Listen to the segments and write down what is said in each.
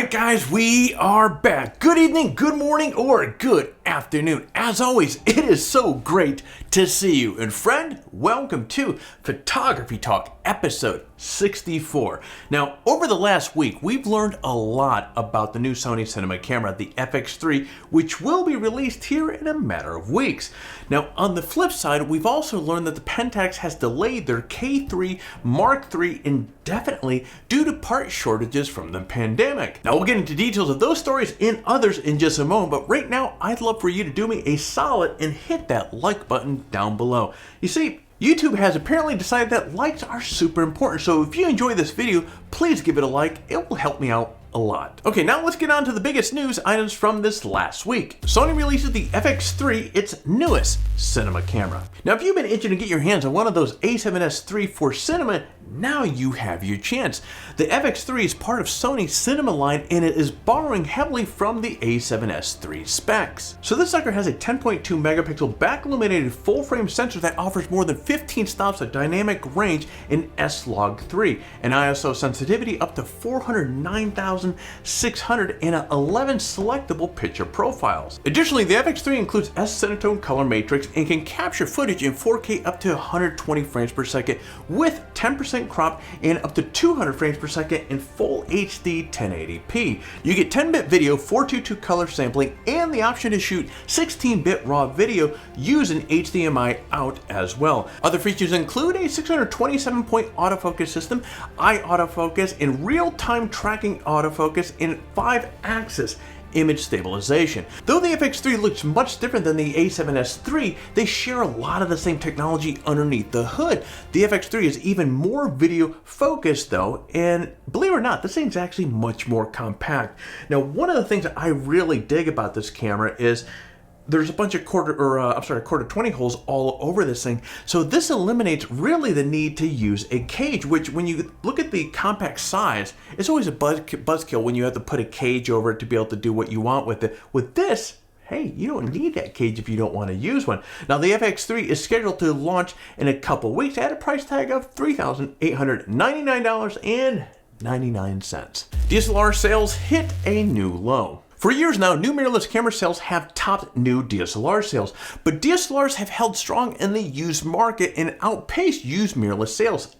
Alright guys, we are back. Good evening, good morning, or good afternoon. As always, it is so great to see you. And friend, welcome to Photography Talk episode 64. Now, over the last week, we've learned a lot about the new Sony cinema camera, the FX3, which will be released here in a matter of weeks. Now, on the flip side, we've also learned that the Pentax has delayed their K3 Mark III indefinitely due to part shortages from the pandemic. Now, we'll get into details of those stories and others in just a moment, but right now, I'd love for you to do me a solid and hit that like button down below. You see, YouTube has apparently decided that likes are super important, so if you enjoy this video, please give it a like. It will help me out a lot. Okay, now let's get on to the biggest news items from this last week. Sony releases the FX3, its newest cinema camera. Now, if you've been itching to get your hands on one of those A7S III for cinema, now you have your chance. The FX3 is part of Sony's cinema line and it is borrowing heavily from the A7S III specs. So this sucker has a 10.2 megapixel back illuminated full frame sensor that offers more than 15 stops of dynamic range in S-Log3, and ISO sensitivity up to 409,600 and 11 selectable picture profiles. Additionally, the FX3 includes S-Cinetone color matrix and can capture footage in 4K up to 120 frames per second with 10% crop and up to 200 frames per second in full HD 1080p. You get 10-bit video, 422 color sampling, and the option to shoot 16-bit raw video using HDMI out as well. Other features include a 627-point autofocus system, eye autofocus, and real-time tracking autofocus, and 5-axis image stabilization. Though the FX3 looks much different than the A7S III, they share a lot of the same technology underneath the hood. The FX3 is even more video focused though, and believe it or not, this thing's actually much more compact. Now, one of the things that I really dig about this camera is there's a bunch of quarter 20 holes all over this thing. So this eliminates really the need to use a cage, which when you look at the compact size, it's always a buzzkill when you have to put a cage over it to be able to do what you want with it. With this, hey, you don't need that cage if you don't want to use one. Now, the FX3 is scheduled to launch in a couple weeks at a price tag of $3,899.99. DSLR sales hit a new low. For years now, new mirrorless camera sales have topped new DSLR sales, but DSLRs have held strong in the used market and outpaced used mirrorless sales.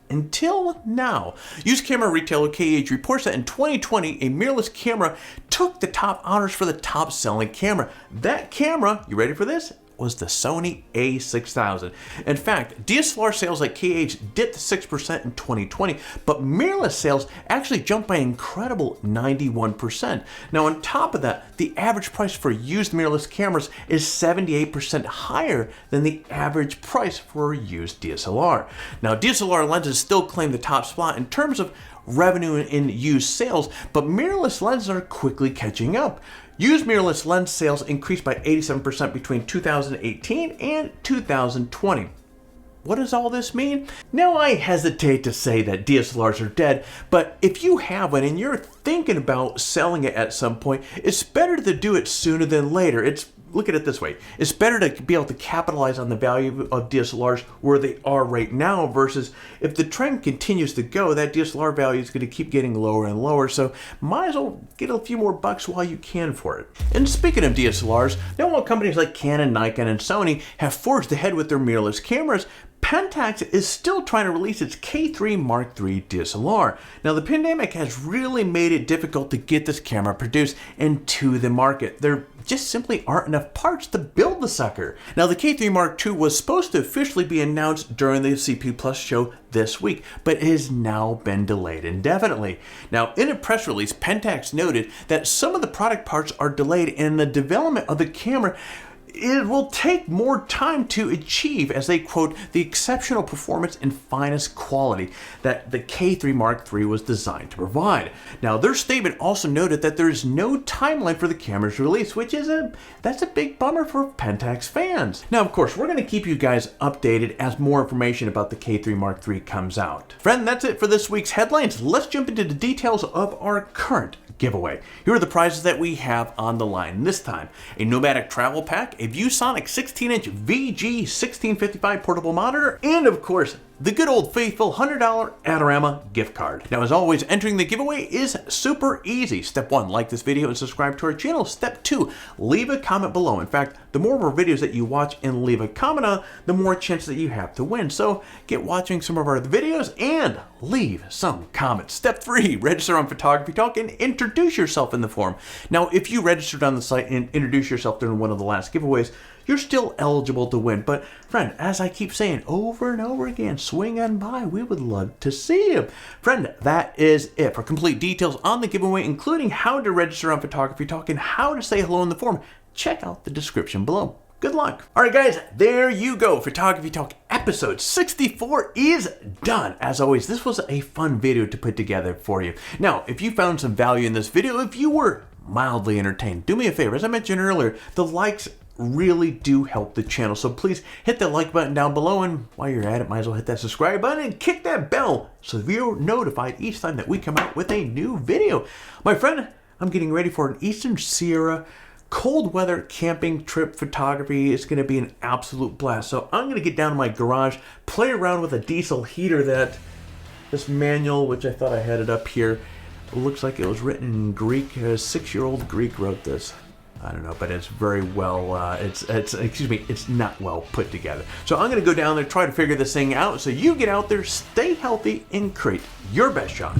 Until now. Used camera retailer KH reports that in 2020, a mirrorless camera took the top honors for the top selling camera. That camera, you ready for this? Was the Sony a6000. In fact, DSLR sales like KH dipped 6% in 2020, but mirrorless sales actually jumped by an incredible 91%. Now, on top of that, the average price for used mirrorless cameras is 78% higher than the average price for a used DSLR. Now, DSLR lenses still claim the top spot in terms of revenue in used sales, but mirrorless lenses are quickly catching up. Used mirrorless lens sales increased by 87% between 2018 and 2020. What does all this mean? Now, I hesitate to say that DSLRs are dead, but if you have one and you're thinking about selling it at some point, it's better to do it sooner than later. Look at it this way. It's better to be able to capitalize on the value of DSLRs where they are right now versus if the trend continues to go, that DSLR value is going to keep getting lower and lower. So might as well get a few more bucks while you can for it. And speaking of DSLRs, now while companies like Canon, Nikon, and Sony have forged ahead with their mirrorless cameras, Pentax is still trying to release its K3 Mark III DSLR. Now, the pandemic has really made it difficult to get this camera produced into the market. There just simply aren't enough parts to build the sucker. Now, the K3 Mark II was supposed to officially be announced during the CP Plus show this week, but it has now been delayed indefinitely. Now, in a press release, Pentax noted that some of the product parts are delayed and the development of the camera it will take more time to achieve, as they quote, the exceptional performance and finest quality that the K3 Mark III was designed to provide. Now, their statement also noted that there is no timeline for the camera's release, which is that's a big bummer for Pentax fans. Now, of course, we're going to keep you guys updated as more information about the K3 Mark III comes out. Friend, that's it for this week's headlines. Let's jump into the details of our current giveaway. Here are the prizes that we have on the line this time. A Nomadic travel pack, a ViewSonic 16-inch VG1655 portable monitor, and of course, the good old faithful $100 Adorama gift card. Now, as always, entering the giveaway is super easy. Step 1, like this video and subscribe to our channel. Step 2, leave a comment below. In fact, the more of our videos that you watch and leave a comment on, the more chance that you have to win. So get watching some of our videos and leave some comments. Step 3, register on PhotographyTalk and introduce yourself in the forum. Now, if you registered on the site and introduced yourself during one of the last giveaways, you're still eligible to win. But friend, as I keep saying over and over again, swing on by. We would love to see you. Friend, that is it. For complete details on the giveaway, including how to register on PhotographyTalk and how to say hello in the forum, check out the description below. Good luck. All right, guys, there you go. PhotographyTalk episode 64 is done. As always, this was a fun video to put together for you. Now, if you found some value in this video, if you were mildly entertained, do me a favor. As I mentioned earlier, the likes really do help the channel. So please hit that like button down below, and while you're at it, might as well hit that subscribe button and kick that bell so that you're notified each time that we come out with a new video. My friend, I'm getting ready for an Eastern Sierra cold weather camping trip photography. It's going to be an absolute blast. So I'm going to get down to my garage, play around with a diesel heater that this manual, which I thought I had it up here, looks like it was written in Greek. A 6-year-old Greek wrote this. I don't know, but it's very well, it's not well put together. So I'm going to go down there, try to figure this thing out. So you get out there, stay healthy, and create your best shot.